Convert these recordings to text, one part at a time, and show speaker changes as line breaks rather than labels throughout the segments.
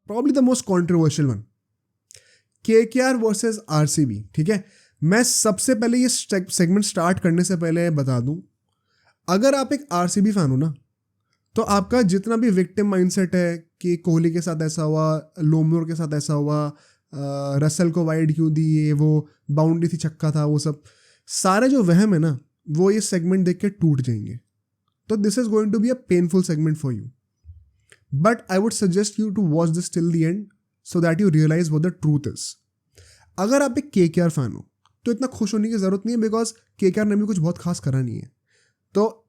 Probably the most controversial one, KKR versus RCB. ठीक है, मैं सबसे पहले ये सेगमेंट स्टार्ट करने से पहले बता दूं, अगर आप एक आरसीबी फैन हो ना, तो आपका जितना भी विक्टिम माइंडसेट है कि कोहली के साथ ऐसा हुआ, लोमोर के साथ ऐसा हुआ, रसल को वाइड क्यों दी, ये वो बाउंड्री थी, छक्का था, वो सब सारे जो वहम है ना, वो ये सेगमेंट देख के टूट जाएंगे। तो this is going to be a painful segment for you, but I would suggest you to watch this till the end so that you realize what the truth is. अगर आप एक केकेआर फैन हो तो इतना खुश होने की जरूरत नहीं है, बिकॉज केकेआर ने भी कुछ बहुत खास करा नहीं है। तो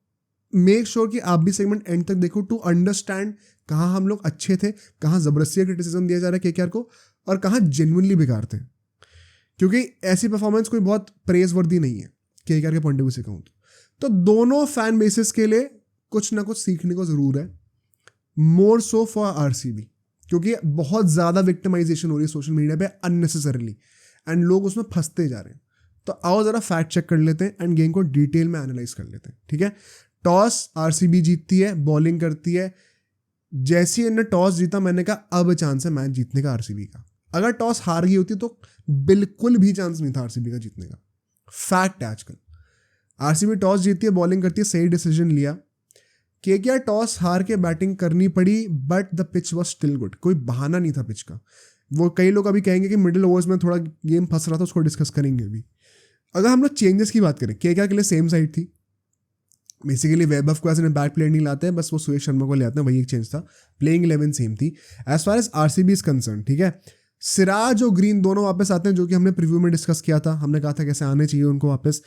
मेक श्योर कि आप भी सेगमेंट एंड तक देखो टू अंडरस्टैंड कहाँ हम लोग अच्छे थे, कहाँ जबरदस्ती क्रिटिसिज्म दिया जा रहा है केकेआर को, और कहाँ जेन्युइनली बेकार थे। क्योंकि ऐसी परफॉर्मेंस कोई बहुत प्रेज वर्दी नहीं है केकेआर के पॉइंट ऑफ व्यू से कहूँ तो दोनों फैन बेसिस के लिए कुछ ना कुछ सीखने को जरूर है, मोर सो फॉर आरसीबी, क्योंकि बहुत ज़्यादा विक्टिमाइजेशन हो रही है सोशल मीडिया पे अननेसेसरली, एंड लोग उसमें फंसते जा रहे हैं। तो आओ ज़रा फैक्ट चेक कर लेते हैं एंड गेम को डिटेल में एनालाइज कर लेते हैं। ठीक है, टॉस आरसीबी जीतती है, बॉलिंग करती है। जैसे ही इन्होंने टॉस जीता, मैंने कहा अब चांस है मैच जीतने का आरसीबी का। अगर टॉस हार गई होती तो बिल्कुल भी चांस नहीं था आरसीबी का जीतने का। फैक्ट है आजकल। आरसीबी टॉस जीती है, बॉलिंग करती है, सही डिसीजन लिया। केकेआर टॉस हार के बैटिंग करनी पड़ी, but the pitch was still good. कोई बहाना नहीं था पिच का। वो कई लोग अभी कहेंगे कि मिडिल ओवर्स में थोड़ा गेम फंस रहा था, उसको डिस्कस करेंगे अभी। अगर हम लोग चेंजेस की बात करें, केकेआर के लिए सेम साइड थी। बेसिकली वैभव को ऐसे बैट प्लेयर नहीं लाते हैं, बस वो सुरेश शर्मा को ले आते हैं, वही एक चेंज था। प्लेइंग 11 सेम थी as far as RCB is concern. ठीक है, सिराज और ग्रीन दोनों वापस आते हैं, जो कि हमने प्रीव्यू में डिस्कस किया था। हमने कहा था कैसे आने चाहिए उनको वापस।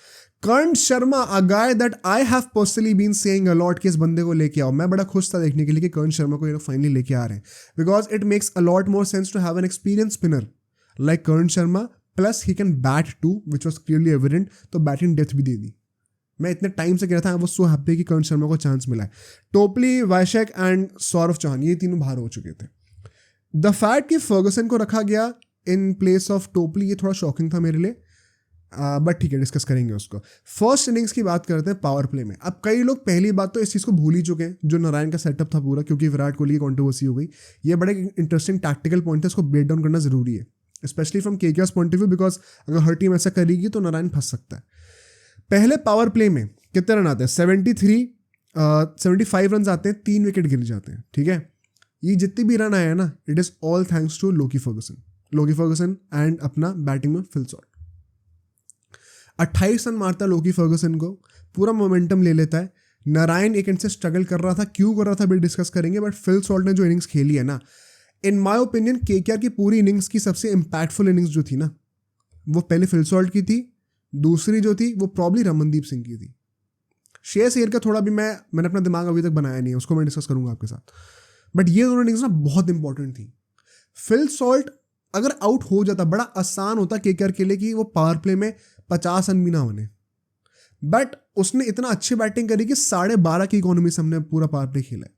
Karn Sharma, a guy that I have personally been seeing a lot कि इस बंदे को लेके आओ। मैं बड़ा खुश था देखने के लिए कि कर्ण शर्मा को ये लोग फाइनली लेके आ रहे हैं, because it makes a lot more sense to have an experience spinner like Karn Sharma, plus he can bat too, which was clearly evident. तो बैटिंग डेप्थ भी दे दी। मैं इतने टाइम से कह रहा था, आई वाज सो हैप्पी कि कर्ण शर्मा को चांस मिला है। टोपली, वाइशेक एंड सौरव चौहान, ये तीनों बाहर हो चुके थे। द फैक्ट कि फर्गसन को रखा गया इन प्लेस ऑफ टोपली, ये थोड़ा शॉकिंग था मेरे लिए, बट ठीक है, डिस्कस करेंगे उसको। फर्स्ट इनिंग्स की बात करते हैं पावर प्ले में। अब कई लोग पहली बात तो इस चीज़ को भूल ही चुके हैं, जो नारायण का सेटअप था पूरा, क्योंकि विराट कोहली की कॉन्ट्रोवर्सी हो गई। ये बड़े इंटरेस्टिंग टैक्टिकल पॉइंट है, इसको ब्रेक डाउन करना जरूरी है, specially from KKR's point of view, because अगर हर टीम ऐसा करेगी तो नारायण फंस सकता है। पहले पावर प्ले में कितने रन आते हैं? 75 रन आते हैं, 3 विकेट गिर जाते हैं। ठीक है, ये जितने भी रन आए हैं ना, it is all thanks to Lockie Ferguson and अपना बैटिंग में फिल सॉल्ट। 28 रन मारता है लोकी फर्गसन को, पूरा मोमेंटम ले लेता है। नारायण एक इनसे स्ट्रगल कर रहा था, क्यों कर रहा था भी डिस्कस करेंगे, बट फिल सॉल्ट ने जो इनिंग्स खेली है ना, इन माय ओपिनियन केकेआर की पूरी इनिंग्स की सबसे इंपैक्टफुल इनिंग्स जो थी ना, वो पहले फिल सॉल्ट की थी। दूसरी जो थी वो प्रॉब्ली रमनदीप सिंह की थी। श्रेयस अय्यर का थोड़ा भी मैंने अपना दिमाग अभी तक बनाया नहीं है, उसको मैं डिस्कस करूंगा आपके साथ। बट ये दोनों इनिंग्स ना बहुत इंपॉर्टेंट थी। फिल सॉल्ट अगर आउट हो जाता, बड़ा आसान होता केकेआर के लिए कि वो पावर प्ले में 50 रन भी ना बने, बट उसने इतना अच्छी बैटिंग करी कि 12.5 की इकोनॉमी से हमने पूरा पावर प्ले खेला है।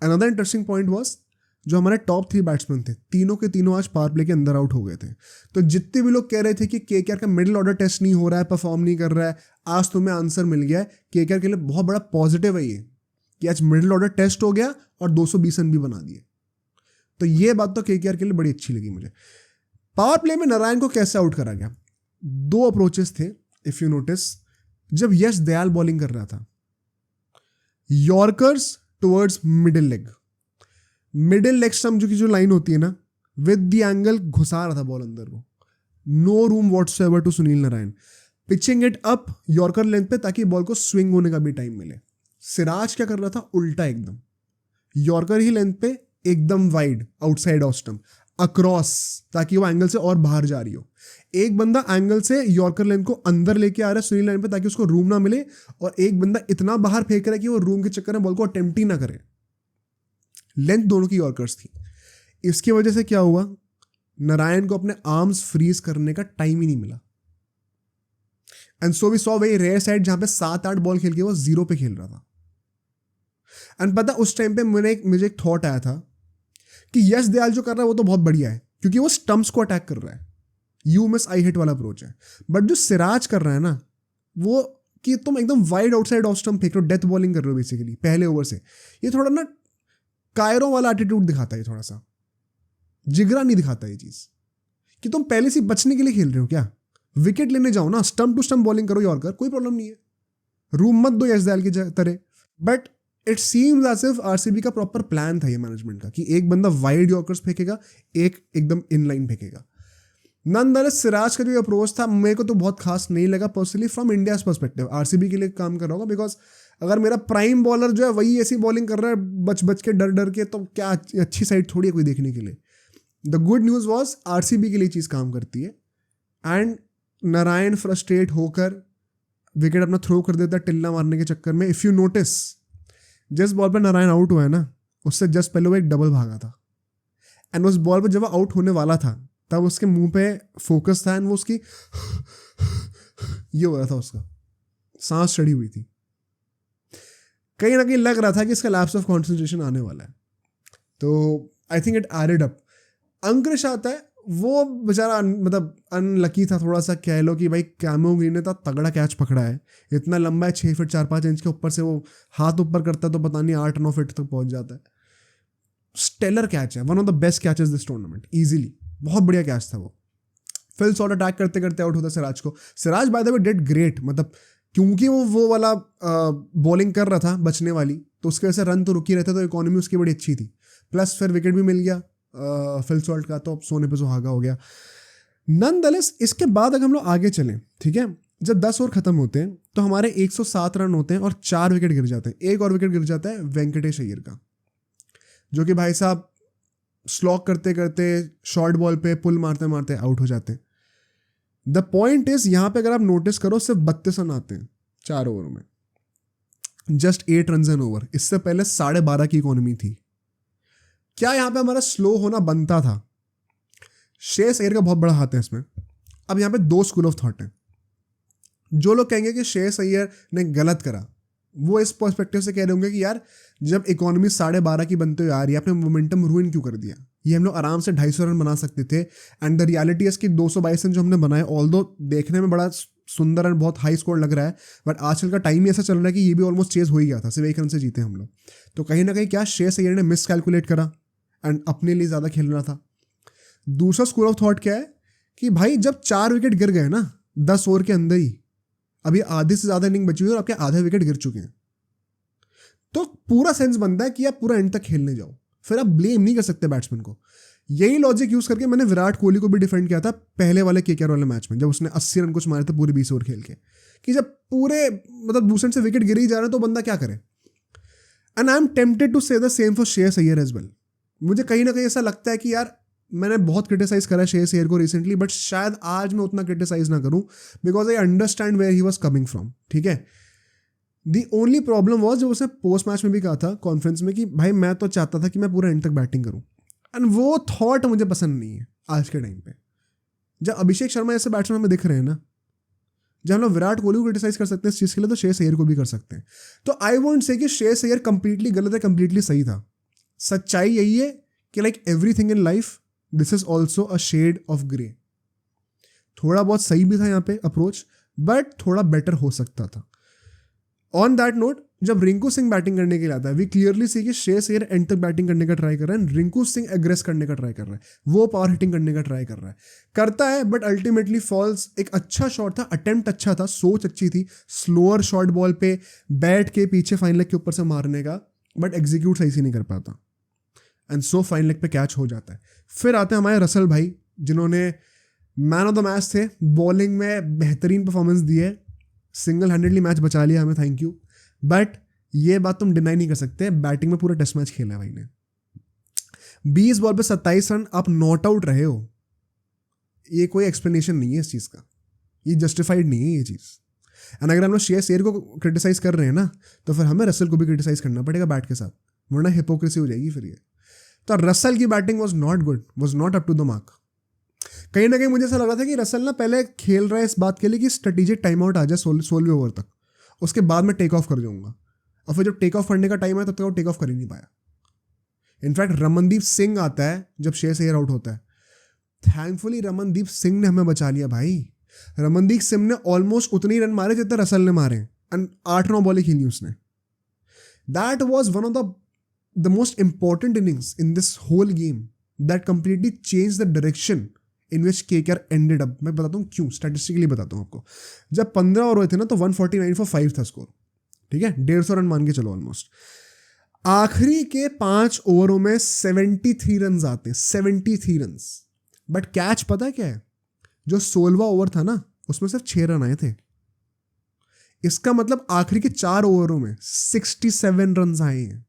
अनदर इंटरेस्टिंग पॉइंट वॉज, जो हमारे टॉप 3 बैट्समैन थे, तीनों के तीनों आज पावर प्ले के अंदर आउट हो गए थे। तो जितने भी लोग कह रहे थे कि केकेआर का मिडिल ऑर्डर टेस्ट नहीं हो रहा है, परफॉर्म नहीं कर रहा है, आज तुम्हें आंसर मिल गया है। केकेआर के लिए बहुत बड़ा पॉजिटिव है ये कि आज मिडिल ऑर्डर टेस्ट हो गया और 220 रन भी बना दिए। तो ये बात तो केकेआर के लिए बड़ी अच्छी लगी मुझे। पावर प्ले में नारायण को कैसे आउट करा गया? 2 अप्रोचेस थे इफ यू नोटिस। जब यश दयाल बॉलिंग कर रहा था, yorkers towards middle leg stump जो लाइन होती है ना, विद द एंगल घुसा रहा था बॉल अंदर को। No room whatsoever to Sunil Narine, pitching it up yorker length पे ताकि बॉल को स्विंग होने का भी टाइम मिले। सिराज क्या कर रहा था? उल्टा, एकदम यॉर्कर ही लेंथ पे, एकदम wide outside off stump across, ताकि वो एंगल से और बाहर जा रही हो। एक बंदा एंगल से यॉर्कर लेंथ को अंदर लेके आ रहा है सुनील नारायण पे ताकि उसको रूम ना मिले, और एक बंदा इतना बाहर फेंक रहा है कि वो रूम के चक्कर में बॉल को अटेम्प्ट ही ना करे। लेंथ दोनों की यॉर्कर्स थी। इसकी वजह से क्या हुआ? नारायण को अपने आर्म्स फ्रीज करने का टाइम ही नहीं मिला। And so we saw very rare side जहां पे 7-8 बॉल खेल के वो 0 पे खेल रहा था। एंड पता उस टाइम पे मुझे एक थॉट आया था कि यश दयाल जो कर रहा है वो तो बहुत बढ़िया है, क्योंकि वो स्टंप्स को अटैक कर रहा है, यू मिस आई हिट वाला अप्रोच है। बट जो सिराज कर रहा है ना, वो कि तुम एकदम वाइड आउटसाइड ऑफ स्टंप फेंक रहे हो, डेथ बॉलिंग कर रहे हो बेसिकली पहले ओवर से। ये थोड़ा ना कायरो वाला एटीट्यूड दिखाता है थोड़ा सा, जिगरा नहीं दिखाता ये चीज कि तुम पहले से बचने के लिए खेल रहे हो क्या। विकेट लेने जाओ ना, स्टंप टू स्टंप बॉलिंग करो यॉर्कर, कोई प्रॉब्लम नहीं है, रूम मत दो यश दयाल की तरह। But it seems as if RCB का प्रॉपर प्लान था ये मैनेजमेंट का कि एक बंदा वाइड यॉर्कर्स फेंकेगा, एक एकदम इनलाइन फेंकेगा। नॉनदलेस सिराज का जो अप्रोच था मेरे को तो बहुत खास नहीं लगा personally from India's perspective. RCB के लिए काम कर रहा होगा, बिकॉज अगर मेरा प्राइम बॉलर जो है वही ऐसी बॉलिंग कर रहा है बच बच के डर डर के, तो क्या अच्छी साइड थोड़ी है कोई देखने के लिए। The good news was RCB के लिए चीज़ काम करती है। एंड नारायण फ्रस्ट्रेट होकर विकेट अपना थ्रो कर देता टिल्ला मारने के चक्कर में। इफ़ यू नोटिस जिस बॉल पर नारायण आउट हुआ है ना, उससे जस्ट पहले वो एक डबल भागा था, एंड उस बॉल पर जब वो आउट होने वाला था तब उसके मुंह पे फोकस था, एंड वो उसकी ये हो रहा था, उसका सांस चढ़ी हुई थी। कहीं ना कहीं लग रहा था कि इसका लैप्स ऑफ कॉन्सेंट्रेशन आने वाला है। तो I think it added up. अंकुरिश आता है, वो बेचारा मतलब अनलकी था थोड़ा सा, कह लो कि भाई कैमो ग्रीन ने तो तगड़ा कैच पकड़ा है, इतना लंबा है 6 फीट 4-5 इंच के, ऊपर से वो हाथ ऊपर करता है तो पता नहीं 8-9 फीट तक पहुंच जाता है। स्टेलर कैच है, one of the best catches this tournament, easily, बहुत बढ़िया कैच था वो। फिल शॉट अटैक करते करते आउट होता सिराज को। Siraj by the way did great, मतलब क्योंकि वो वाला बॉलिंग कर रहा था बचने वाली, तो उसके वजह से रन तो रुक ही रहते, तो इकोनॉमी उसकी बड़ी अच्छी थी, प्लस फिर विकेट भी मिल गया फिल शॉट का, तो अब सोने पे सुहागा हो गया। नॉनदलेस इसके बाद अगर हम लोग आगे चलें, ठीक है, जब 10 ओवर खत्म होते हैं तो हमारे 107 रन होते हैं और 4 विकेट गिर जाते हैं। एक और विकेट गिर जाता है वेंकटेश अय्यर का, जो कि भाई साहब स्लॉक करते करते शॉर्ट बॉल पे पुल मारते मारते आउट हो जाते हैं। द पॉइंट इज यहाँ पे अगर आप नोटिस करो सिर्फ 32 रन आते हैं 4 ओवर में, जस्ट 8 रन एन ओवर। इससे पहले 12.5 की इकोनॉमी थी। क्या यहाँ पे हमारा स्लो होना बनता था? श्रेयस अय्यर का बहुत बड़ा हाथ है इसमें। अब यहाँ पे 2 स्कूल ऑफ थॉट हैं। जो लोग कहेंगे कि श्रेयस अय्यर ने गलत करा, वो इस पर्सपेक्टिव से कह रहे होंगे कि यार जब इकोनॉमी 12.5 की बनते हुए आ रही है, आपने मोमेंटम रूइन क्यों कर दिया? ये हम लोग आराम से 250 रन बना सकते थे। एंड द रियलिटी है कि 222 रन जो हमने बनाए, ऑल्दो देखने में बड़ा सुंदर और बहुत हाई स्कोर लग रहा है, बट आजकल का टाइम ही ऐसा चल रहा है कि ये भी ऑलमोस्ट चेज हो ही गया था, सिर्फ 1 रन से जीते हम लोग। तो कहीं ना कहीं क्या श्रेयस अय्यर ने मिस कैलकुलेट करा एंड अपने लिए ज़्यादा खेल रहा था। दूसरा स्कूल ऑफ थॉट क्या है कि भाई जब 4 विकेट गिर गए ना 10 ओवर के अंदर ही, अभी आधे से ज़्यादा इनिंग बची हुई है और आपके आधे विकेट गिर चुके हैं, तो पूरा सेंस बनता है कि आप पूरा एंड तक खेलने जाओ, फिर आप ब्लेम नहीं कर सकते बैट्समैन को। यही लॉजिक यूज करके मैंने विराट कोहली को भी डिफेंड किया था पहले वाले केकेआर वाले मैच में, जब उसने 80 रन कुछ मारे थे पूरे 20 ओवर खेल के, कि जब पूरे मतलब दूसरे से विकेट गिर ही जा रहे हैं तो बंदा क्या करे। And I am tempted to say the same for Shreyas Iyer as well. मुझे कहीं ना कहीं ऐसा लगता है कि यार मैंने बहुत क्रिटिसाइज करा श्रेयस अय्यर को रिसेंटली, बट शायद आज मैं उतना क्रिटिसाइज ना करूं, because I understand where he was coming from, ठीक है। दी ओनली प्रॉब्लम वॉज जो उसने पोस्ट मैच में भी कहा था कॉन्फ्रेंस में कि भाई मैं तो चाहता था कि मैं पूरा एंड तक बैटिंग करूं, एंड वो थॉट मुझे पसंद नहीं है आज के टाइम पे। जब अभिषेक शर्मा ऐसे बैट्समैन हमें दिख रहे हैं ना, जब हम लोग विराट कोहली को क्रिटिसाइज कर सकते हैं इस चीज़ के लिए, तो श्रेयस अय्यर को भी कर सकते हैं। तो आई वोंट से कि श्रेयस अय्यर कंप्लीटली गलत है, कंप्लीटली सही था। सच्चाई यही है कि like everything in life this is also a shade of grey. थोड़ा बहुत सही भी था यहाँ पे अप्रोच, बट थोड़ा बेटर हो सकता था। ऑन दैट नोट, जब रिंकू सिंह बैटिंग करने के लिए आता है, वी क्लियरली सी कि श्रेयस अय्यर एंड तक बैटिंग करने का ट्राई कर रहा है, रिंकू सिंह एग्रेस करने का ट्राई कर रहा है, वो पावर हिटिंग करने का ट्राई कर रहा है, करता है, बट अल्टीमेटली फॉल्स। एक अच्छा शॉट था, अटेम्प्ट अच्छा था, सोच अच्छी थी, स्लोअर शॉट बॉल पे बैट के पीछे फाइन लेग के ऊपर से मारने का, बट एग्जीक्यूट सही से नहीं कर पाता, एंड सो फाइन लेग पे कैच हो जाता है। फिर आते हैं हमारे रसल भाई, जिन्होंने मैन ऑफ द मैच थे, बॉलिंग में बेहतरीन परफॉर्मेंस दी है, सिंगल हैंडेडली मैच बचा लिया हमें, थैंक यू। बट ये बात तुम डिनाई नहीं कर सकते, बैटिंग में पूरा टेस्ट मैच खेला है भाई ने। 20 बॉल पे 27 रन, आप नॉट आउट रहे हो, ये कोई एक्सप्लेनेशन नहीं है इस चीज़ का, ये जस्टिफाइड नहीं है ये चीज़। एंड अगर हम लोग श्रेयस अय्यर को क्रिटिसाइज कर रहे हैं ना, तो फिर हमें रसल को भी क्रिटिसाइज करना पड़ेगा बैट के साथ, वरना हिपोक्रेसी हो जाएगी फिर ये। तो रसल की batting was not good, was not up to the mark. कहीं ना कहीं मुझे ऐसा लग रहा था कि रसल ना पहले खेल रहा है इस बात के लिए कि स्ट्रेटेजिक टाइम आउट आ जाए 16वें ओवर तक, उसके बाद मैं टेक ऑफ कर जाऊंगा, और फिर जब टेक ऑफ करने का टाइम है तब तक वो टेक ऑफ कर ही नहीं पाया। इनफैक्ट रमनदीप सिंह आता है जब श्रेयस अय्यर आउट होता है, थैंकफुली रमनदीप सिंह ने हमें बचा लिया भाई। रमनदीप सिंह ने ऑलमोस्ट उतने ही रन मारे जितने रसल ने मारे, एंड 8-9 बॉलें खेली उसने। That was one of the the most important innings in this whole game that completely change the direction in which KKR ended up. मैं बताता हूँ क्यों, स्टैटिस्टिकली बताता हूँ आपको. जब 15 ओवर हुए थे ना तो 149 for 5 था स्कोर, ठीक है, 150 रन मान के चलो ऑलमोस्ट. आखिरी के 5 ओवरों में 73 रन आते हैं, 73 रन. बट कैच पता है क्या है, जो 16वां ओवर था ना उसमें सिर्फ 6 रन आए थे. इसका मतलब आखिरी के 4 ओवरों में 67 रन आए हैं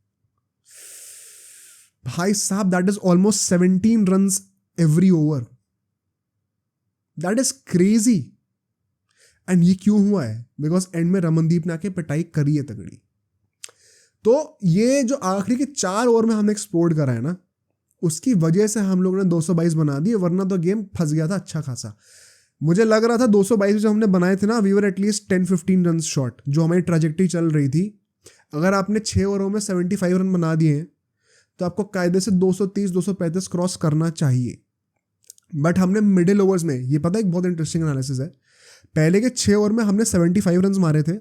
भाई साहब. That is almost 17 run every over. That is crazy. And ये क्यों हुआ है? बिकॉज एंड में रमनदीप ने आके पिटाई करी है तगड़ी. तो ये जो आखिरी के 4 ओवर में हमने एक्सप्लोर करा है ना, उसकी वजह से हम लोगों ने 222 बना दिए, वरना तो गेम फंस गया था अच्छा खासा. मुझे लग रहा था 222 जो हमने बनाए थे ना, we were at least 10-15 run short, जो हमारी ट्रैजेक्टरी चल रही थी. अगर आपने 6 ओवरों में 75 रन बना दिए हैं तो आपको कायदे से 230-235 क्रॉस करना चाहिए. बट हमने मिडिल ओवर्स में, ये पता है एक बहुत इंटरेस्टिंग एनालिसिस है, पहले के 6 ओवर में हमने 75 रन मारे थे.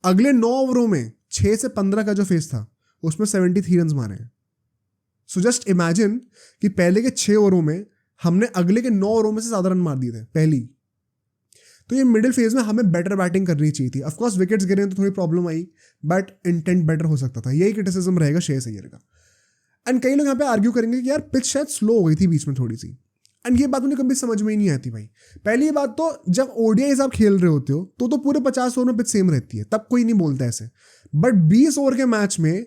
अगले 9 ओवरों में 6 से 15 का जो फेज था उसमें 73 रन मारे हैं. सो जस्ट इमेजिन कि पहले के 6 ओवरों में हमने अगले के 9 ओवरों में से ज़्यादा रन मार दिए थे पहली. तो ये मिडिल फेज में हमें बेटर बैटिंग करनी चाहिए थी. ऑफकोर्स विकेट्स गिरे तो थोड़ी problem I, but intent better हो सकता था. यही क्रिटिसिज्म रहेगा श्रेयस अय्यर का. एंड कई लोग यहाँ पे आर्ग्यू करेंगे कि यार पिच शायद स्लो हो गई थी बीच में थोड़ी सी. एंड ये बात मुझे कभी समझ में ही नहीं आती भाई. पहली बात तो जब ODIs आप खेल रहे होते हो तो पूरे 50 ओवर में पिच सेम रहती है, तब कोई नहीं बोलता ऐसे. बट 20 ओवर के मैच में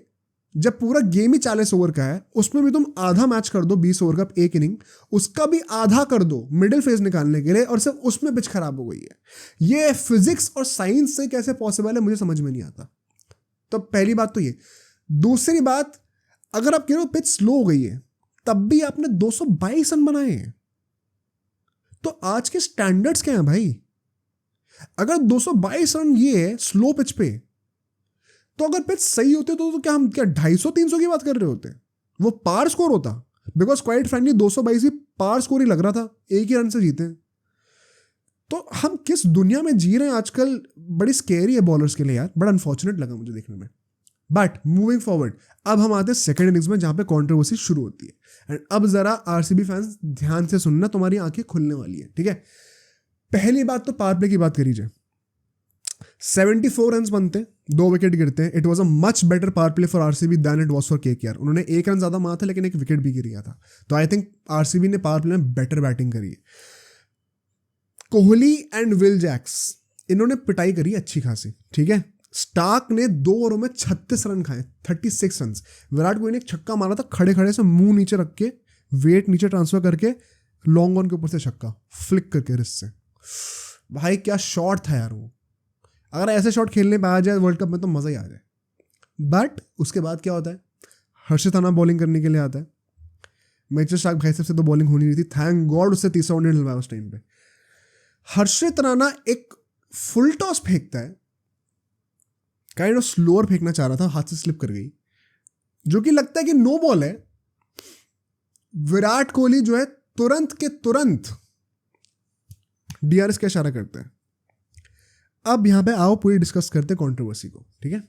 जब पूरा गेम ही 40 ओवर का है, उसमें भी तुम आधा मैच कर दो 20 ओवर का एक इनिंग, उसका भी आधा कर दो मिडिल फेज निकालने के लिए, और सिर्फ उसमें पिच खराब हो गई है. ये फिजिक्स और साइंस से कैसे पॉसिबल है मुझे समझ में नहीं आता. तो पहली बात तो ये. दूसरी बात, अगर आप कह रहे हो पिच स्लो हो गई है, तब भी आपने 222 रन बनाए हैं. तो आज के स्टैंडर्ड्स क्या हैं भाई? अगर 222 रन ये है स्लो पिच पे, तो अगर पिच सही होते तो क्या हम 250-300 की बात कर रहे होते? वो पार स्कोर होता. बिकॉज क्वाइट फ्रेंकली 222 ही पार स्कोर ही लग रहा था, एक ही रन से जीते. तो हम किस दुनिया में जी रहे हैं आजकल, बड़ी स्केरी है बॉलर्स के लिए यार. बड़ा अनफॉर्चुनेट लगा मुझे देखने में. बट मूविंग फॉरवर्ड, अब हम आते हैं सेकंड इनिंग्स में, जहां पे कंट्रोवर्सी शुरू होती है. एंड अब जरा RCB फैंस ध्यान से सुनना, तुम्हारी आंखें खुलने वाली है, ठीक है. पहली बात तो पावर प्ले की बात करी जाए. 74 रन बनते, 2 विकेट गिरते हैं. It was a much better power play for RCB than it was for KKR. उन्होंने 1 रन ज्यादा मारा था लेकिन 1 विकेट भी गिरा था. तो आई थिंक RCB ने पावर प्ले में बेटर बैटिंग करी है. कोहली एंड विल जैक्स, इन्होंने पिटाई करी अच्छी खासी, ठीक है. स्टार्क ने 2 ओवरों में 36 रन खाए, 36 रन. विराट कोहली ने एक छक्का मारा था खड़े खड़े से, मुंह नीचे रख के, वेट नीचे ट्रांसफर करके, लॉन्ग ऑन के ऊपर से छक्का फ्लिक करके रिस्ट से. भाई क्या शॉट था यार वो. अगर ऐसे शॉट खेलने पे आ जाए वर्ल्ड कप में तो मज़ा ही आ जाए. बट उसके बाद क्या होता है, हर्षित राणा बॉलिंग करने के लिए आता है. मिचेल स्टार्क भाई साहब से तो बॉलिंग होनी नहीं थी, थैंक गॉड उससे तीसरा वनडे डलवाया उस टाइम पे. हर्षित राणा एक फुल टॉस फेंकता है, काइंड ऑफ स्लोअर फेंकना चाह रहा था, हाथ से स्लिप कर गई, जो कि लगता है कि नो बॉल है. विराट कोहली जो है तुरंत के तुरंत DRS का इशारा करता है. अब यहां पे आओ पूरी डिस्कस करते हैं कंट्रोवर्सी को, ठीक है.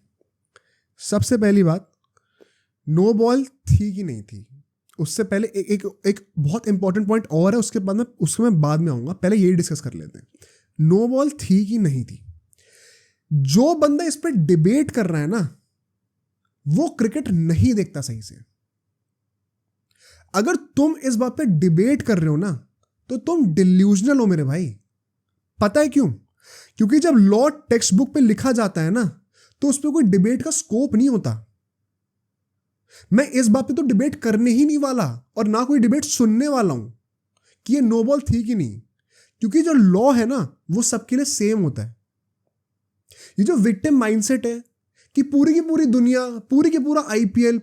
सबसे पहली बात, नो बॉल थी कि नहीं थी, उससे पहले एक बहुत इंपॉर्टेंट पॉइंट और है, उसके बाद में आऊंगा. पहले यही डिस्कस कर लेते हैं, नो बॉल थी कि नहीं थी. जो बंदा इस पर डिबेट कर रहा है ना, वो क्रिकेट नहीं देखता सही से. अगर तुम इस बात पे डिबेट कर रहे हो ना, तो तुम डिल्यूजनल हो मेरे भाई. पता है क्यों? क्योंकि जब लॉ टेक्स्ट बुक पे लिखा जाता है ना, तो उस पर कोई डिबेट का स्कोप नहीं होता. मैं इस बात पे तो डिबेट करने ही नहीं वाला, और ना कोई डिबेट सुनने वाला हूं कि ये नो बॉल थी कि नहीं. क्योंकि जो लॉ है ना, वो सबके लिए सेम होता है. ये जो विक्टिम माइंडसेट है कि पूरी की पूरी दुनिया, पूरी की पूरा IPL,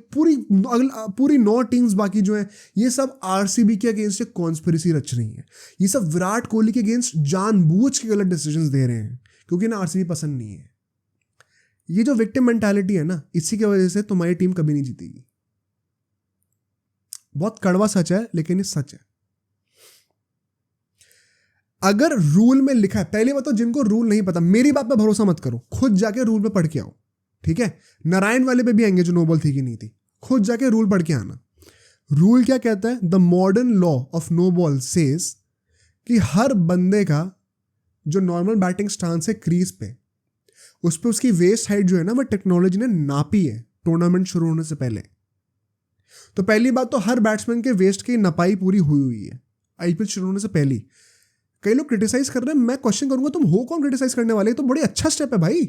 पूरी 9 टीम्स बाकी जो है, ये सब RCB के अगेंस्ट एक कॉन्स्पिरेसी रच रही है. ये सब विराट कोहली के अगेंस्ट जानबूझ के गलत डिसीजंस दे रहे हैं, क्योंकि ना RCB पसंद नहीं है. ये जो विक्टिम मेंटालिटी है ना, इसी की वजह से तुम्हारी टीम कभी नहीं जीतेगी. बहुत कड़वा सच है, लेकिन ये सच है. अगर रूल में लिखा है, पहले बात तो जिनको रूल नहीं पता, मेरी बात पे भरोसा मत करो, खुद जाके रूल में पढ़ के आओ, ठीक है. नारायण वाले पे भी आएंगे जो नो बॉल थी कि नहीं थी, खुद जाके रूल पढ़ के आना। रूल क्या कहता है? The modern law of no ball says कि हर बंदे का जो नॉर्मल बैटिंग स्टांस है क्रीज पे, उस पर उसकी वेस्ट हाइट जो है ना वो टेक्नोलॉजी ने नापी है टूर्नामेंट शुरू होने से पहले। तो पहली बात तो हर बैट्समैन के वेस्ट की नपाई पूरी हुई हुई है आईपीएल शुरू होने से पहले। कई लोग क्रिटिसाइज कर रहे हैं, मैं क्वेश्चन करूंगा तुम हो कौन क्रिटिसाइज करने वाले? तो बड़ी अच्छा स्टेप है भाई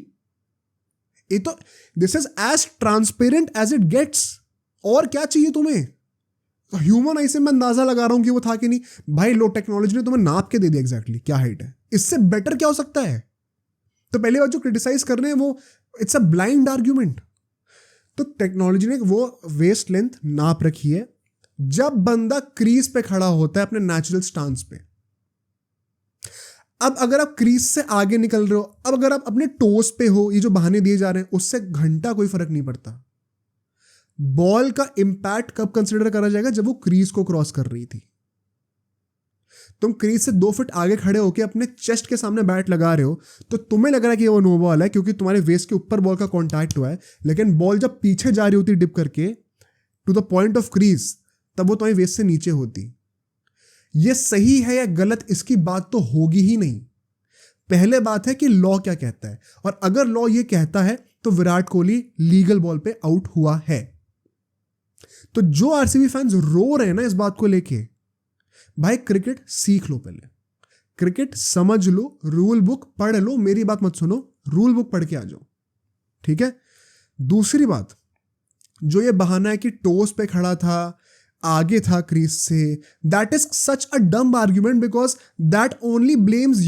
ये तो। This is as transparent as it gets. और क्या चाहिए तुम्हें? ह्यूमन आई से मैं अंदाजा लगा रहा हूं कि वो था कि नहीं भाई, लो टेक्नोलॉजी ने तुम्हें नाप के दे दिया एग्जैक्टली क्या हाइट है। इससे बेटर क्या हो सकता है? तो पहली बात जो क्रिटिसाइज कर रहे हैं वो इट्स अ ब्लाइंड आर्ग्यूमेंट। तो टेक्नोलॉजी ने वो वेस्ट लेंथ नाप रखी है जब बंदा क्रीज पे खड़ा होता है अपने नेचुरल स्टांस पे। अब अगर आप क्रीज से आगे निकल रहे हो, अब अगर आप अपने टोस पे हो, ये जो बहाने दिए जा रहे हैं उससे घंटा कोई फर्क नहीं पड़ता। बॉल का इंपैक्ट कब कंसिडर करा जाएगा? जब वो क्रीज को क्रॉस कर रही थी। तुम क्रीज से 2 फुट आगे खड़े होकर अपने चेस्ट के सामने बैट लगा रहे हो तो तुम्हें लग रहा है कि वो नो बॉल है क्योंकि तुम्हारे वेस्ट के ऊपर बॉल का कॉन्टैक्ट हुआ है, लेकिन बॉल जब पीछे जा रही होती डिप करके to the point of crease तब वो तुम्हारी वेस्ट से नीचे होती। ये सही है या गलत इसकी बात तो होगी ही नहीं। पहले बात है कि लॉ क्या कहता है, और अगर लॉ ये कहता है तो विराट कोहली लीगल बॉल पे आउट हुआ है। तो जो आरसीबी फैंस रो रहे हैं ना इस बात को लेके, भाई क्रिकेट सीख लो, पहले क्रिकेट समझ लो, रूल बुक पढ़ लो, मेरी बात मत सुनो, रूल बुक पढ़ के आ जाओ, ठीक है। दूसरी बात, जो ये बहाना है कि टोस पे खड़ा था, आगे था क्रीज से, दैट इज सच अ डम argument because that only blames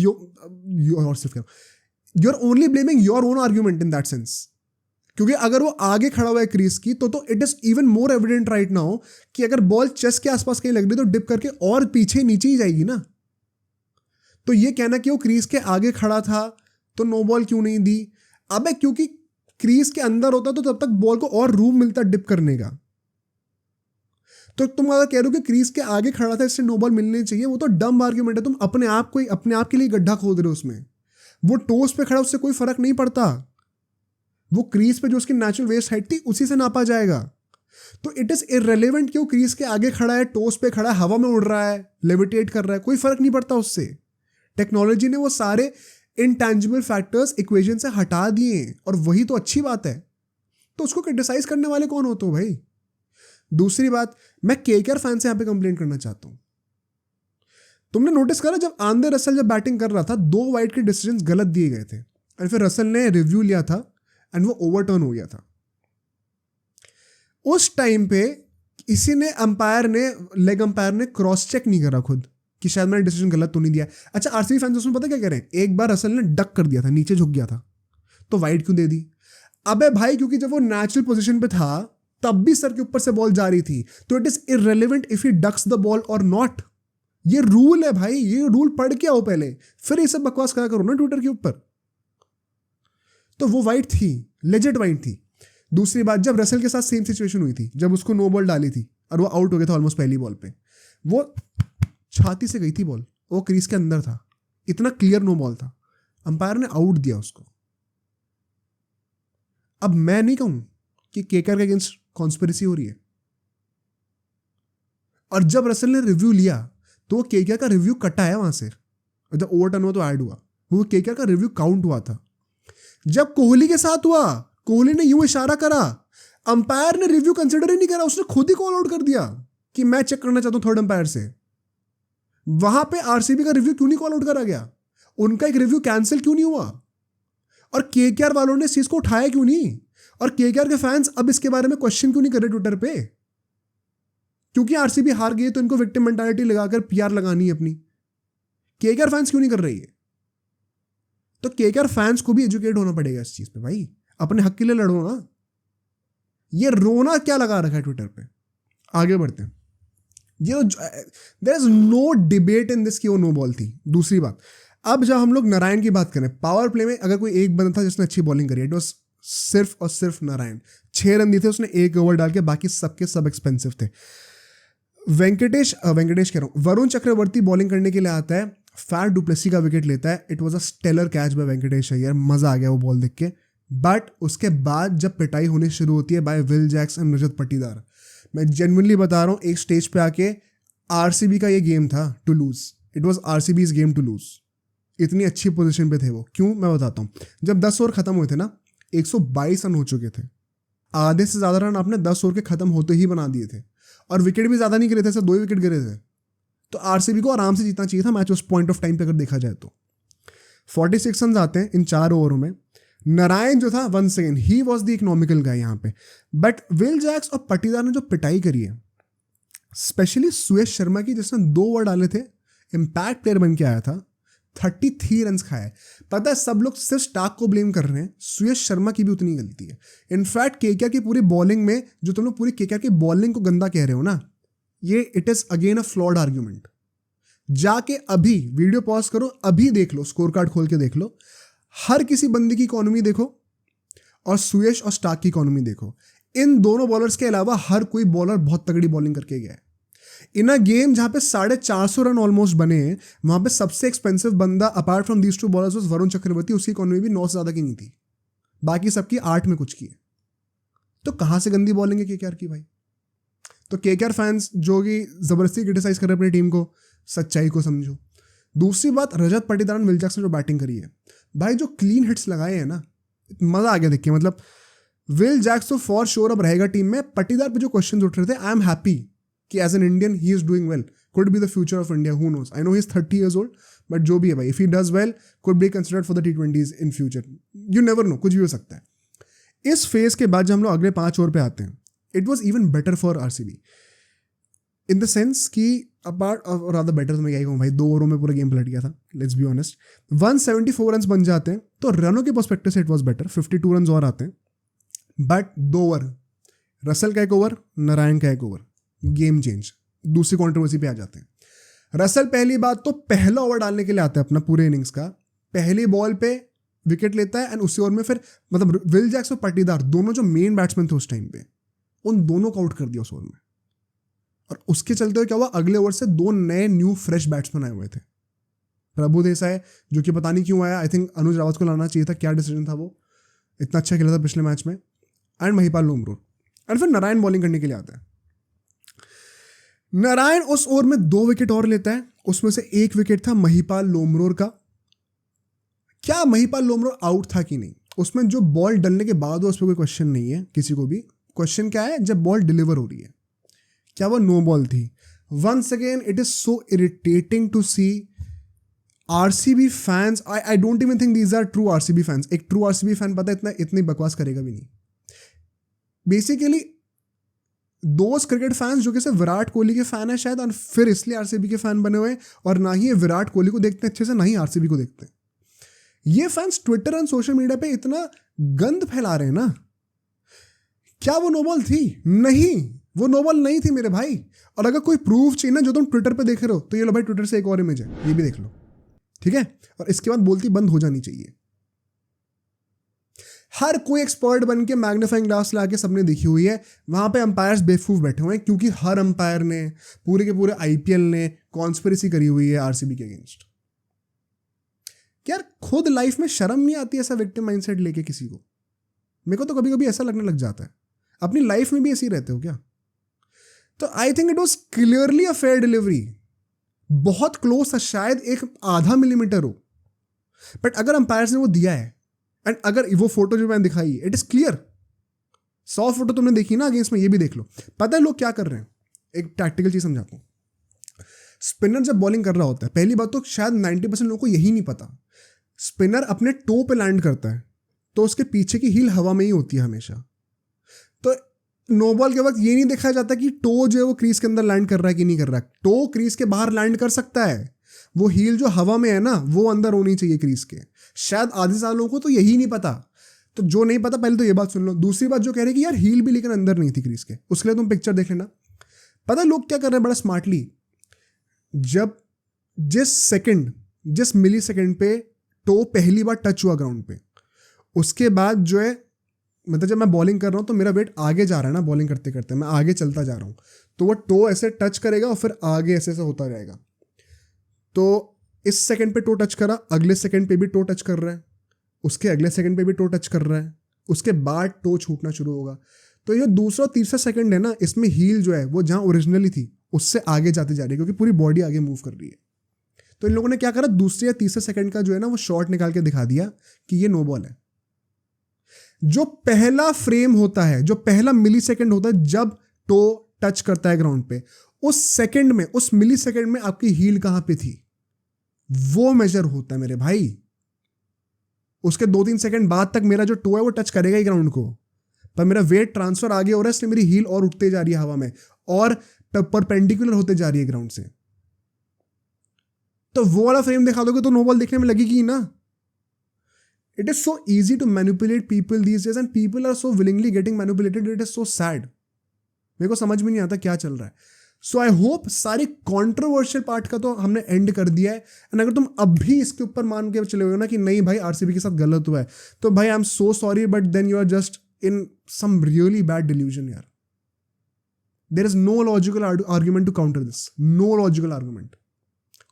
you're only blaming your own argument in that sense। क्योंकि अगर वो आगे खड़ा हुआ है क्रीज की तो it is even more evident right now कि अगर बॉल चेस्ट के आसपास कहीं लग रही तो डिप करके और पीछे नीचे ही जाएगी ना। तो ये कहना कि वो क्रीज के आगे खड़ा था तो नो बॉल क्यों नहीं दी? अबे क्योंकि क्रीज के अंदर होता तो तब तक बॉल को और रूम मिलता डिप करने का। तो तुम अगर कह रहे हो कि क्रीज के आगे खड़ा था इससे नो बॉल मिलनी चाहिए, वो तो डम आर्ग्यूमेंट है। तुम अपने आप के लिए गड्ढा खोद रहे हो उसमें। वो टोस पे खड़ा उससे कोई फर्क नहीं पड़ता, वो क्रीज पे जो उसकी नेचुरल वेस्ट हाइट थी उसी से नापा जाएगा। तो इट इज इररिलेवेंट कि वो क्रीज के आगे खड़ा है, टोस पे खड़ा है, हवा में उड़ रहा है, लेविटेट कर रहा है, कोई फर्क नहीं पड़ता उससे। टेक्नोलॉजी ने वो सारे इनटैंजिबल फैक्टर्स इक्वेशन से हटा दिए और वही तो अच्छी बात है। तो उसको क्रिटिसाइज करने वाले कौन होते हो भाई? दूसरी बात, मैं केकेआर फैन से यहां पे कंप्लेन करना चाहता हूं। तुमने नोटिस करा जब आंद्रे रसल जब बैटिंग कर रहा था 2 वाइड के डिसीजंस गलत दिए गए थे और फिर रसल ने रिव्यू लिया था एंड वो ओवरटर्न हो गया था। उस टाइम पे इसी ने लेग अंपायर ने क्रॉस चेक नहीं करा खुद कि शायद मैंने डिसीजन गलत तो नहीं दिया। अच्छा, आरसीबी फैंस उसमें पता क्या कह रहे हैं, एक बार रसल ने डक कर दिया था, नीचे झुक गया था, तो वाइड क्यों दे दी? अबे भाई क्योंकि जब वो नेचुरल पोजीशन पे था तब भी सर के ऊपर से बॉल जा रही थी, तो it is irrelevant if he ducks the ball और नॉट। ये रूल है भाई, ये रूल पढ़ के आओ पहले, फिर ये सब बकवास करा करो ना ट्विटर के ऊपर। तो वो वाइड थी, लेजेंड वाइड थी। दूसरी बात, जब रसल के साथ सेम सिचुएशन हुई थी, जब उसको नो बॉल डाली थी और वो आउट हो गया था ऑलमोस्ट पहली बॉल पे, वो छाती से गई थी बॉल, वो क्रीज के अंदर था, इतना क्लियर नो बॉल था, अंपायर ने आउट दिया उसको। अब मैं नहीं कहूं कि केकेआर के अगेंस्ट कॉन्स्पिरेसी हो रही है। और जब रसल ने रिव्यू लिया तो वो केकेआर का रिव्यू कटा है वहां से, जब ओवरटर्न हुआ तो ऐड हुआ, वो केकेआर का रिव्यू काउंट हुआ था। जब कोहली के साथ हुआ, कोहली ने यूं इशारा करा, अंपायर ने रिव्यू कंसिडर ही नहीं करा, उसने खुद ही कॉल आउट कर दिया कि मैं चेक करना चाहता हूं थर्ड अंपायर से। वहां पे आरसीबी का रिव्यू क्यों नहीं कॉल आउट करा गया? उनका एक रिव्यू कैंसिल क्यों नहीं हुआ? और केकेआर वालों ने इस चीज को उठाया क्यों नहीं? और केकेआर के फैंस अब इसके बारे में क्वेश्चन क्यों नहीं कर रहे ट्विटर पे? क्योंकि आरसीबी हार गई तो इनको विक्टिम मेंटालिटी लगाकर पीआर लगानी है अपनी। केकेआर फैंस क्यों नहीं कर रही है? तो केकेआर फैंस को भी एजुकेट होना पड़ेगा इस चीज पे भाई, अपने हक के लिए लड़ो ना। ये रोना क्या लगा रखा है ट्विटर पे? आगे बढ़ते हैं। ये there is no debate in this कि वो नो बॉल थी। दूसरी बात, अब जब हम लोग नारायण की बात करें, पावर प्ले में अगर कोई एक बंदा था जिसने अच्छी बॉलिंग करी, इट वाज सिर्फ और सिर्फ नारायण। 6 रन दिए थे उसने, 1 ओवर डाल के, बाकी सबके सब एक्सपेंसिव थे। वेंकटेश कह रहा हूं, वरुण चक्रवर्ती बॉलिंग करने के लिए आता है, फैट डुप्लेसी का विकेट लेता है। It was a stellar catch by Venkatesh Iyer, मजा आ गया वो बॉल देख के। बट उसके बाद जब पिटाई होनी शुरू होती है bye Will Jacks and Rajat Patidar, मैं जेन्युइनली बता रहा हूँ, एक स्टेज पे आके आरसीबी का ये गेम था to lose, it was RCB's game to lose. इतनी अच्छी पोजीशन पे थे वो। क्यों, मैं बताता हूँ। जब 10 ओवर खत्म हुए थे ना, 122 रन हो चुके थे, आधे से ज़्यादा रन आपने 10 ओवर के खत्म होते ही बना दिए थे, और विकेट भी ज़्यादा नहीं गिरे थे, सिर्फ 2 विकेट गिरे थे। तो आरसीबी को आराम से जीतना चाहिए था मैच उस पॉइंट ऑफ टाइम पे अगर देखा जाए तो। 46 रन आते हैं इन 4 ओवरों में। नारायण जो था वंस अगेन ही वॉज द इकोनॉमिकल गाय यहाँ पे, बट विल जैक्स और पाटीदार ने जो पिटाई करी है, स्पेशली सुयश शर्मा की, जिसने 2 ओवर डाले थे, इम्पैक्ट प्लेयर बन के आया था, 33 रन खाए। पता है सब लोग सिर्फ स्टार्क को ब्लेम कर रहे हैं, सुयश शर्मा की भी उतनी गलती है। इनफैक्ट केकेआर की पूरी बॉलिंग में, जो तुम लोग पूरी केकेआर की बॉलिंग को गंदा कह रहे हो ना, ये it is again a flawed argument. जाके अभी वीडियो पॉज करो, अभी देख लो, स्कोर कार्ड खोल के देख लो, हर किसी बंदे की इकोनॉमी देखो और सुयश और स्टार्क की इकोनॉमी देखो। इन दोनों बॉलर्स के अलावा हर कोई बॉलर बहुत तगड़ी बॉलिंग करके गया है। इन अ गेम जहां पे 450 रन ऑलमोस्ट बने, वहां पे सबसे एक्सपेंसिव बंदा apart from these 2 bowlers was Varun Chakravarthy. उसकी इकोनॉमी भी 9 से ज्यादा की नहीं थी, बाकी सबकी 8 में कुछ की है। तो कहां से गंदी बॉलिंग है केकेआर की भाई? तो केकेआर फैंस जो कि जबरदस्ती क्रिटिसाइज कर रहे हैं अपनी टीम को, सच्चाई को समझो। दूसरी बात, रजत पाटीदार विल जैक्स ने जो बैटिंग करी है भाई, जो क्लीन हिट्स लगाए हैं ना, मजा आ गया देख के। मतलब विल जैक्स तो फॉर श्योर अब रहेगा टीम में। पाटीदार पे जो क्वेश्चन उठ रहे थे, आई एम हैप्पी कि as an Indian he is doing well, could be the future of India, who knows. I know he is 30 years old, but जो भी है भाई, if he does well, could be considered for the T20s in future. You never know, कुछ भी हो सकता है। इस फेज के बाद जब हम लोग अगले 5 ओवर पे आते हैं, it was even better for RCB in the sense कि अपार्ट और रादर बेटर, तो मैं क्या कहूँ भाई, 2 ओवरों में पूरा गेम पलट गया था, लेट्स बी ऑनेस्ट। 174 रन बन जाते हैं, तो रनों के पर्सपेक्टिव से इट वॉज बेटर। 52 रन और आते हैं, बट 2 ओवर, रसल का 1 ओवर, नारायण का 1 ओवर, गेम चेंज। दूसरी कॉन्ट्रोवर्सी पे आ जाते हैं। रसल पहली बात तो पहला ओवर डालने के लिए आता है अपना पूरे इनिंग्स का, पहली बॉल पे विकेट लेता है, एंड उसी ओवर में फिर मतलब विल जैक्स और पाटीदार दोनों जो मेन बैट्समैन थे उस टाइम पे, उन दोनों को आउट कर दिया उस ओवर में। और उसके चलते हुए क्या हुआ, अगले ओवर से 2 नए न्यू फ्रेश बैट्समैन आए हुए थे। प्रभु देसाई, जो कि पता नहीं क्यों आया, आई थिंक अनुज रावत को लाना चाहिए था, क्या डिसीजन था वो, इतना अच्छा खेला था पिछले मैच में, एंड महिपाल लोमरोर, एंड फिर नारायण बॉलिंग करने के लिए आता है। नारायण उस ओवर में 2 विकेट और लेता है, उसमें से 1 विकेट था महिपाल लोमरोर का। क्या महिपाल लोमरोर आउट था कि नहीं, उसमें जो बॉल डलने के बाद उस पर कोई क्वेश्चन नहीं है किसी को भी। क्वेश्चन क्या है, जब बॉल डिलीवर हो रही है, क्या वो नो बॉल थी? Once again it is so irritating to see RCB fans. I don't even think these are true RCB fans. एक ट्रू आरसीबी फैन पता है इतनी बकवास करेगा भी नहीं। बेसिकली दोस्त क्रिकेट फैंस जो कि सिर्फ विराट कोहली के फैन है शायद, और फिर इसलिए आरसीबी के फैन बने हुए, और ना ही ये विराट कोहली को देखते हैं अच्छे से, ना ही आरसीबी को देखते हैं। ये फैंस ट्विटर और सोशल मीडिया पे इतना गंद फैला रहे हैं ना। क्या वो नो बॉल थी? नहीं, वो नो बॉल नहीं थी मेरे भाई। और अगर कोई प्रूफ चाहिए ना जो तुम ट्विटर पे देख रहे हो, तो ये लो भाई, ट्विटर से एक और इमेज है, ये भी देख लो, ठीक है? और इसके बाद बोलती बंद हो जानी चाहिए। हर कोई एक्सपर्ट बन के मैग्नीफाइंग ग्लास ला के सबने देखी हुई है, वहां पे अंपायर्स बेवकूफ बैठे हुए हैं, क्योंकि हर अंपायर ने, पूरे के पूरे आईपीएल ने कॉन्स्पिरेसी करी हुई है आरसीबी के अगेंस्ट। यार खुद लाइफ में शर्म नहीं आती ऐसा विक्टिम माइंडसेट लेके किसी को? मेरे को तो कभी कभी ऐसा लगने लग जाता है, अपनी लाइफ में भी ऐसे ही रहते हो क्या? तो I think it was clearly a fair delivery, बहुत क्लोज था, शायद एक आधा मिलीमीटर हो, बट अगर अंपायर्स ने वो दिया है, एंड अगर वो फोटो जो मैंने दिखाई, इट इज क्लियर। 100 फोटो तुमने देखी ना अगेंस्ट में, ये भी देख लो। पता है लोग क्या कर रहे हैं? एक टैक्टिकल चीज समझाता हूं। स्पिनर जब बॉलिंग कर रहा होता है, पहली बात तो शायद 90% लोगों को यही नहीं पता, स्पिनर अपने टो पे लैंड करता है, तो उसके पीछे की हील हवा में ही होती है हमेशा। तो नो बॉल के वक्त ये नहीं देखा जाता कि टो जो है वो क्रीज के अंदर लैंड कर रहा है कि नहीं कर रहा है। टो क्रीज के बाहर लैंड कर सकता है, वो हील जो हवा में है ना, वो अंदर होनी चाहिए क्रीज के। शायद आधे साल लोगों को तो यही नहीं पता। तो जो नहीं पता पहले तो ये बात सुन लो। दूसरी बात जो कह रहे हैं कि यार हील भी लेकिन अंदर नहीं थी क्रीज के, उसके लिए तुम पिक्चर देख लेना। पता है लोग क्या कर रहे हैं बड़ा स्मार्टली? जब जिस मिली सेकेंड पे टो पहली बार टच हुआ ग्राउंड पे, उसके बाद जो है, मतलब जब मैं बॉलिंग कर रहा हूँ तो मेरा वेट आगे जा रहा है ना, बॉलिंग करते करते मैं आगे चलता जा रहा हूँ, तो वो टो ऐसे टच करेगा और फिर आगे ऐसे ऐसे होता जाएगा। तो इस सेकंड पे टो टच करा, अगले सेकंड पे भी टो टच कर रहा है, उसके अगले सेकंड पे भी टो टच कर रहा है, उसके बाद टो छूटना शुरू होगा। तो ये दूसरा तीसरा सेकंड है ना, इसमें हील जो है वो जहाँ ओरिजिनली थी उससे आगे जाती जा रही है, क्योंकि पूरी बॉडी आगे मूव कर रही है। तो इन लोगों ने क्या करा, दूसरे या तीसरे सेकंड का जो है ना वो शॉट निकाल के दिखा दिया कि ये नो बॉल है। जो पहला फ्रेम होता है, जो पहला मिली सेकेंड होता है जब टो टच करता है ग्राउंड पे, उस सेकंड में, उस मिली सेकंड में आपकी हील कहां पे थी वो मेजर होता है मेरे भाई। उसके 2-3 सेकंड बाद तक मेरा जो टो है वो टच करेगा ही ग्राउंड को, पर मेरा वेट ट्रांसफर आगे हो रहा है, इसलिए मेरी हील और उठते जा रही है हवा में और परपेंडिकुलर होते जा रही है ग्राउंड से। तो वो वाला फ्रेम दिखा दोगे तो नो बॉल देखने में लगेगी ना। It is so easy to manipulate people these days and people are so willingly getting manipulated, it is so sad. मेरे को समझ में नहीं आता क्या चल रहा है। सो आई होप सारी कॉन्ट्रोवर्शियल पार्ट का तो हमने एंड कर दिया है। एंड अगर तुम अब भी इसके ऊपर मान के चले हो ना कि नहीं भाई आरसीबी के साथ गलत हुआ है, तो भाई I am so sorry, but then you are just in some really bad delusion यार। There is no logical argument to counter this, no logical argument.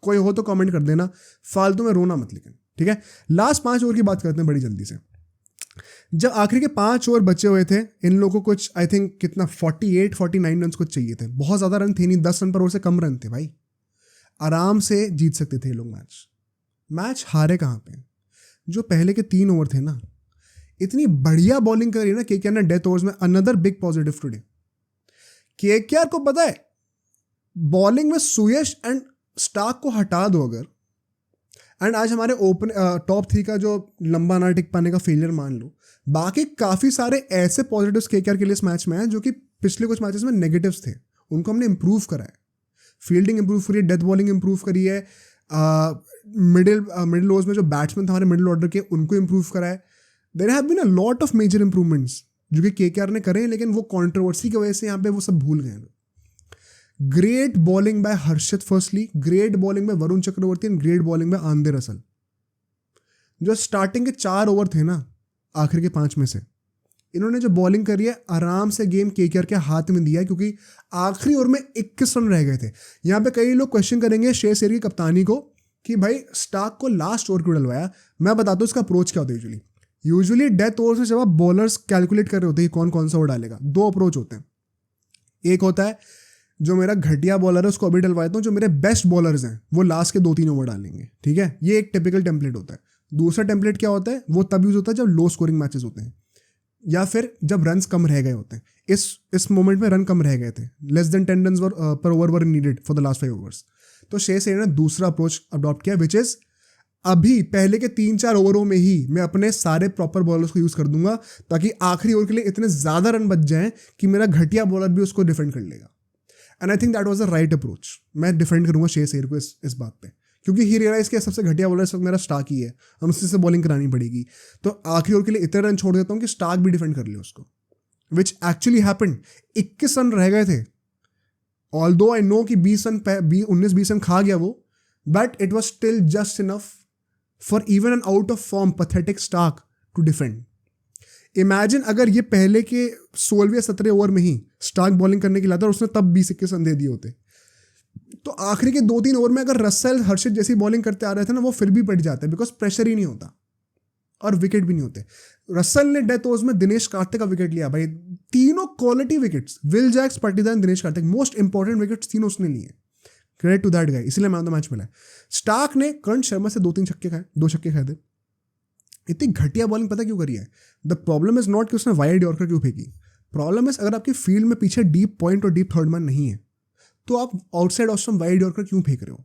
कोई हो तो कमेंट कर देना, फालतू में रोना मत। लेकिन ठीक है, लास्ट 5 ओवर की बात करते हैं बड़ी जल्दी से। जब आखिरी के 5 ओवर बचे हुए थे, इन लोगों को कुछ आई थिंक कितना 48-49 रन कुछ चाहिए थे। बहुत ज़्यादा रन थे नहीं, 10 रन पर ओवर से कम रन थे भाई, आराम से जीत सकते थे ये लोग मैच हारे कहाँ पे। जो पहले के 3 ओवर थे ना, इतनी बढ़िया बॉलिंग करी ना केकेआर ने डेथ ओवर्स में। Another big positive today, KKR को पता है बॉलिंग में सुयश एंड स्टार्क को हटा दो अगर, एंड आज हमारे ओपन टॉप 3 का जो लंबा ना टिक पाने का फेलियर मान लो, बाकी काफ़ी सारे ऐसे पॉजिटिव्स केकेआर के लिए इस मैच में हैं जो कि पिछले कुछ मैचेस में नेगेटिव्स थे, उनको हमने इंप्रूव करा है। फील्डिंग इंप्रूव करी है, डेथ बॉलिंग इंप्रूव करी है, मिडिल ओवर्स में जो बैट्समैन थे हमारे मिडिल ऑर्डर के उनको इंप्रूव करा है। There have been a lot of major improvements जो कि केकेआर ने करे हैं, लेकिन वो कॉन्ट्रोवर्सी की वजह से यहाँ पे वो सब भूल गए हैं। Great bowling by Harshit firstly, great bowling by Varun Chakravarthy and great bowling by Andre Russell. जो स्टार्टिंग के 4 ओवर थे ना आखिर के 5 में से, इन्होंने जो बॉलिंग करी है आराम से गेम केकेआर के हाथ में दिया है, क्योंकि आखिरी ओवर में 21 रन रह गए थे। यहाँ पे कई लोग क्वेश्चन करेंगे श्रेयस अय्यर की कप्तानी को कि भाई स्टार्क को लास्ट ओवर क्यों डलवाया। मैं बताता हूँ इसका अप्रोच क्या होता है। यूजुअली डेथ ओवर्स में जब आप बॉलर्स कैलकुलेट कर रहे होते हैं कौन कौन सा ओवर डालेगा, 2 अप्रोच होते हैं। एक होता है जो मेरा घटिया बॉलर है उसको अभी डलवाता हूँ, जो मेरे बेस्ट बॉलर्स हैं वो लास्ट के 2-3 ओवर डालेंगे, ठीक है। ये एक टिपिकल टेम्पलेट होता है। दूसरा टेम्पलेट क्या होता है, वो तब यूज होता है जब लो स्कोरिंग मैचेस होते हैं या फिर जब रन्स कम रह गए होते हैं। इस मोमेंट में रन कम रह गए थे, लेस देन 10 रन पर over were needed for the last 5 overs. तो श्रेयस अय्यर ने दूसरा अप्रोच अडॉप्ट किया, विच इज अभी पहले के 3-4 ओवरों में ही मैं अपने सारे प्रॉपर बॉलर्स को यूज़ कर दूंगा, ताकि आखिरी ओवर के लिए इतने ज़्यादा रन बच जाएं कि मेरा घटिया बॉलर भी उसको डिफेंड कर लेगा। And I think that was the right approach. मैं डिफेंड करूंगा श्रेयस अय्यर को इस बात पे, क्योंकि ही रियलाइज कि सबसे घटिया बॉलर इस वक्त मेरा स्टार्क ही है, हम उससे से बॉलिंग करानी पड़ेगी। तो आखिरी ओवर के लिए इतने रन छोड़ देता हूँ कि स्टार्क भी डिफेंड कर ले उसको, विच एक्चुअली हैपेंड। 21 रन रह गए थे, ऑल्दो आई नो कि 19-20 रन खा गया वो, but it was still just enough for even an out of form pathetic Starc to defend. Imagine अगर ये पहले के 16 या 17 ओवर में ही स्टार्क बॉलिंग करने के लिए आता और उसने तब 20-21 रन दे दिए होते, तो आखिरी के 2-3 ओवर में अगर रसल हर्षित जैसी बॉलिंग करते आ रहे थे ना, वो फिर भी पड़ जाते, बिकॉज प्रेशर ही नहीं होता और विकेट भी नहीं होते। रसल ने डेथ ओवर्स में दिनेश कार्तिक का विकेट लिया भाई, तीनों quality wickets, Will Jacks, Patidar, Dinesh Karthik, most important wickets तीनों उसने लिए। क्रेडिट टू दैट गाय, इसलिए मैन ऑफ द मैच मिला है। स्टार्क ने कर्ण शर्मा से 2 छक्के खाए थे। इतनी घटिया बॉलिंग पता क्यों करी है? द प्रॉब्लम इज नॉट कि उसने वाइड यॉर्कर क्यों फेंकी, प्रॉब्लम इज अगर आपकी फील्ड में पीछे डीप पॉइंट और डीप थर्ड मैन नहीं है, तो आप outside off stump wide yorker क्यों फेंक रहे हो?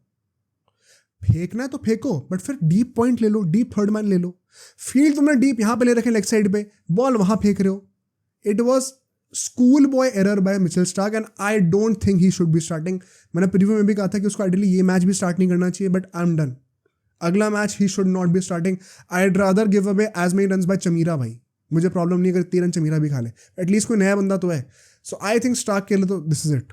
फेंकना है तो फेंको, बट फिर डीप पॉइंट ले लो, डीप थर्ड मैन ले लो। फील्ड तुमने डीप यहाँ पे ले रखे लेग साइड पे, बॉल वहां फेंक रहे हो। It was school boy error bye Mitchell Starc and I don't think he should be starting. मैंने प्रीव्यू में भी कहा था कि उसको आइडियली ये मैच भी स्टार्ट नहीं करना चाहिए, बट आई एम डन। अगला match he should not be starting. I rather give away as many runs by Chameera भाई, मुझे प्रॉब्लम नहीं अगर 3 रन चमीरा भी खा ले, एटलीस्ट कोई नया बंदा तो है। सो आई थिंक स्टार्क के लिए तो this is it.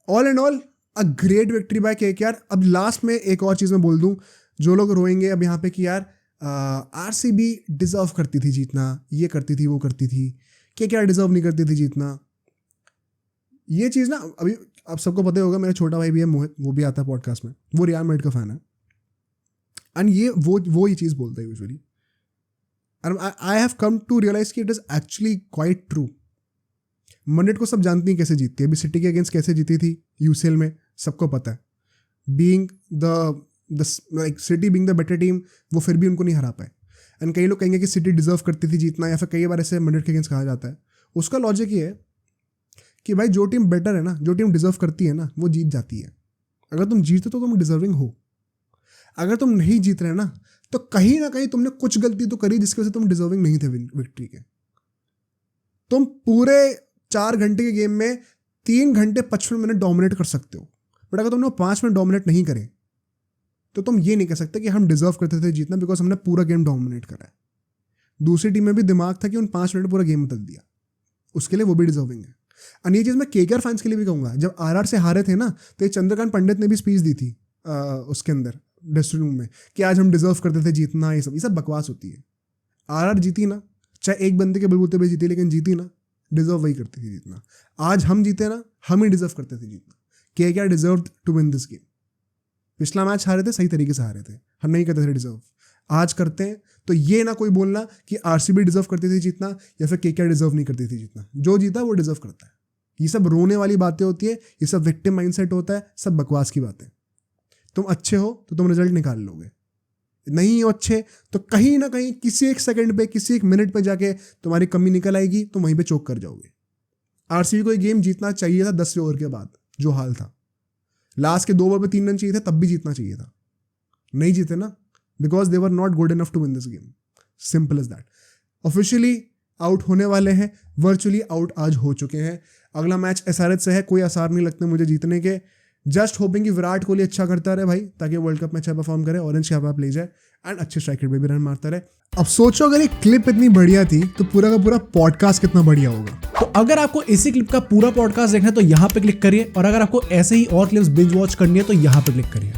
All and all a great victory by KKR. अब लास्ट में एक और चीज़ मैं बोल दूं, जो लोग रोएंगे अब यहाँ पे कि यार आरसीबी डिजर्व करती थी जीतना, ये करती थी वो करती थी, केकेआर डिजर्व नहीं करती थी जीतना। ये चीज़ ना अभी आप सबको पता ही होगा, मेरा छोटा भाई भी है मोहित, वो भी आता है पॉडकास्ट में, वो रियल मैड्रिड का फैन है, एंड ये वो ये चीज़ बोलता है usually. And I have come to realize कि it is actually quite true. Madrid को सब जानती हैं कैसे जीतती है. अभी सिटी के अगेंस्ट कैसे जीती थी यूसीएल में सबको पता है. Being the like city being the better team, वो फिर भी उनको नहीं हरा पाए. एंड कई लोग कहेंगे कि सिटी डिजर्व करती थी जीतना, या फिर कई बार ऐसे मैड्रिड के अगेंस्ट कहा जाता है. उसका लॉजिक ये है कि भाई जो टीम बेटर है ना, जो टीम डिजर्व करती है ना, वो जीत जाती है. अगर तुम जीते तो तुम डिजर्विंग हो. अगर तुम नहीं जीत रहे ना, तो कहीं ना कहीं तुमने कुछ गलती तो करी जिसकी वजह से तुम डिजर्विंग नहीं थे विक्ट्री के. तुम पूरे 4 घंटे के गेम में 3 घंटे 55 मिनट डोमिनेट कर सकते हो, बट अगर तुमने 5 मिनट डोमिनेट नहीं करे तो तुम ये नहीं कह सकते कि हम डिजर्व करते थे जीतना, बिकॉज हमने पूरा गेम डोमिनेट करा है. दूसरी टीम में भी दिमाग था कि उन 5 मिनट पूरा गेम बदल दिया, उसके लिए वो भी डिजर्विंग है. और ये चीज़ मैं केकेआर फैंस के लिए भी कहूँगा. जब आरआर से हारे थे ना, तो ये चंद्रकांत पंडित ने भी स्पीच दी थी उसके अंदर ड्रेसिंग रूम में कि आज हम डिजर्व करते थे जीतना. ये सब बकवास होती है. आरआर जीती ना, चाहे एक बंदे के बलबूते पे जीती, लेकिन जीती ना, डिजर्व वही करती थी जीतना. आज हम जीते ना, हम ही डिजर्व करते थे जीतना. KKR deserve to win this game. पिछला मैच हारे थे, सही तरीके से हारे थे, हम नहीं करते थे डिजर्व. आज करते हैं. तो ये ना कोई बोलना कि आरसीबी डिजर्व करती थी जीतना या फिर केकेआर डिजर्व नहीं करती थी जीतना. जो जीता वो डिजर्व करता है. ये सब रोने वाली बातें होती है, ये सब विक्टिम माइंडसेट होता है, सब बकवास की बातें. तुम अच्छे हो तो तुम रिजल्ट निकाल लोगे, नहीं हो अच्छे तो कहीं ना कहीं किसी एक सेकंड पे, किसी एक मिनट पे जाके तुम्हारी कमी निकल आएगी, तुम वहीं पे चोक कर जाओगे. आरसीबी को ये गेम जीतना चाहिए था 10 ओवर के बाद, जो हाल था. लास्ट के 2 ओवर में 3 रन चाहिए थे, तब भी जीतना चाहिए था. नहीं जीते ना, because they were not good enough to win this game. Simple is that. Officially out होने वाले हैं, वर्चुअली आउट आज हो चुके हैं. अगला मैच एसआरएच से है, कोई आसार नहीं लगते मुझे जीतने के. जस्ट होपिंग कि विराट कोहली अच्छा करता रहे भाई, ताकि वर्ल्ड कप में अच्छा परफॉर्म करे, ऑरेंज कैप आप ले जाए एंड अच्छे स्ट्राइक रेट पे भी रन मारता रहे. अब सोचो अगर ये क्लिप इतनी बढ़िया थी तो पूरा का पूरा पॉडकास्ट कितना बढ़िया होगा.
तो अगर आपको इसी क्लिप का पूरा पॉडकास्ट देखना है तो यहाँ पे क्लिक करिए, और अगर आपको ऐसे ही और क्लिप्स बिंज वॉच करनी है तो यहाँ पे क्लिक करिए.